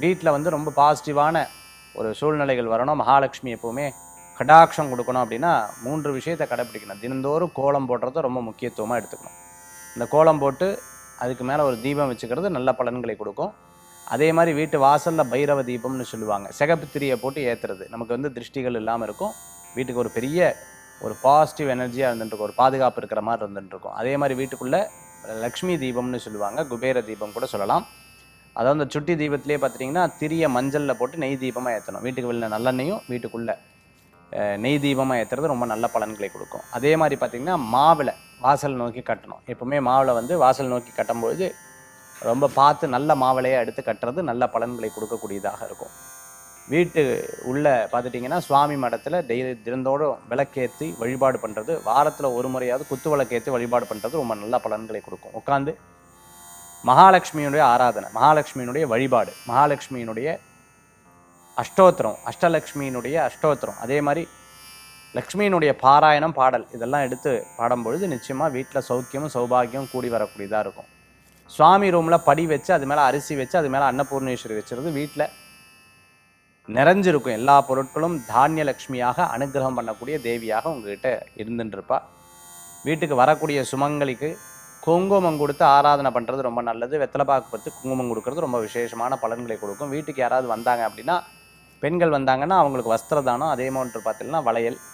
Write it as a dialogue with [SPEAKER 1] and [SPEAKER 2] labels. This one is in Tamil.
[SPEAKER 1] வீட்டில் வந்து ரொம்ப பாசிட்டிவான ஒரு சூழ்நிலைகள் வரணும். மகாலட்சுமி எப்போவுமே கடாட்சம் கொடுக்கணும் அப்படின்னா 3 விஷயத்தை கடைப்பிடிக்கணும். தினந்தோறும் கோலம் போடுறத ரொம்ப முக்கியத்துவமாக எடுத்துக்கணும். இந்த கோலம் போட்டு அதுக்கு மேலே ஒரு தீபம் வச்சுக்கிறது நல்ல பலன்களை கொடுக்கும். அதே மாதிரி வீட்டு வாசலில் பைரவ தீபம்னு சொல்லுவாங்க. சிகப்பு திரியை போட்டு ஏற்றுறது நமக்கு வந்து திருஷ்டிகள் இல்லாமல் இருக்கும். வீட்டுக்கு ஒரு பெரிய ஒரு பாசிட்டிவ் எனர்ஜியாக இருந்துட்டுருக்கும், ஒரு பாதுகாப்பு இருக்கிற மாதிரி இருந்துட்டுருக்கும். அதே மாதிரி வீட்டுக்குள்ளே லக்ஷ்மி தீபம்னு சொல்லுவாங்க, குபேர தீபம் கூட சொல்லலாம். அதாவது அந்த சுட்டி தீபத்திலே பார்த்துட்டிங்கன்னா திரியை மஞ்சளில் போட்டு நெய் தீபமாக ஏற்றணும். வீட்டுக்கு வெளில நல்லெண்ணையும் வீட்டுக்குள்ளே நெய் தீபமாக ஏற்றுறது ரொம்ப நல்ல பலன்களை கொடுக்கும். அதே மாதிரி பார்த்திங்கன்னா மாவில் வாசல் நோக்கி கட்டணும். எப்போவுமே மாவில் வந்து வாசல் நோக்கி கட்டும்பொழுது ரொம்ப பார்த்து நல்ல மாவிளையை எடுத்து கட்டுறது நல்ல பலன்களை கொடுக்கக்கூடியதாக இருக்கும். வீட்டு உள்ளே பார்த்துட்டிங்கன்னா சுவாமி மடத்தில் தினந்தோறும் விளக்கேற்றி வழிபாடு பண்ணுறது, வாரத்தில் ஒரு முறையாவது குத்து விளக்கேற்றி வழிபாடு பண்ணுறது ரொம்ப நல்ல பலன்களை கொடுக்கும். உட்காந்து மகாலட்சுமியினுடைய ஆராதனை, மகாலட்சுமியினுடைய வழிபாடு, மகாலட்சுமியினுடைய அஷ்டோத்திரம், அஷ்டலக்ஷ்மியினுடைய அஷ்டோத்திரம், அதே மாதிரி லக்ஷ்மியினுடைய பாராயணம் பாடல் இதெல்லாம் எடுத்து பாடும்பொழுது நிச்சயமாக வீட்டில் சௌக்கியமும் சௌபாகியம் கூடி வரக்கூடியதாக இருக்கும். சுவாமி ரூமில் படி வச்சு அது மேலே அரிசி வச்சு அது மேலே அன்னபூர்ணேஸ்வரி வச்சுருது வீட்டில் நிறைஞ்சிருக்கும். எல்லா பொருட்களும் தானிய லக்ஷ்மியாக அனுகிரகம் பண்ணக்கூடிய தேவியாக உங்ககிட்ட இருந்துட்டுருப்பா. வீட்டுக்கு வரக்கூடிய சுமங்கலிக்கு குங்குமம் கொடுத்து ஆராதனை பண்ணுறது ரொம்ப நல்லது. வெத்தலைப்பாக்கு பற்றி குங்குமம் கொடுக்கறது ரொம்ப விசேஷமான பலன்களை கொடுக்கும். வீட்டுக்கு யாராவது வந்தாங்க அப்படின்னா, பெண்கள் வந்தாங்கன்னா அவங்களுக்கு வஸ்திரதானம், அதே மாதிரி பார்த்தீங்கன்னா வளையல்,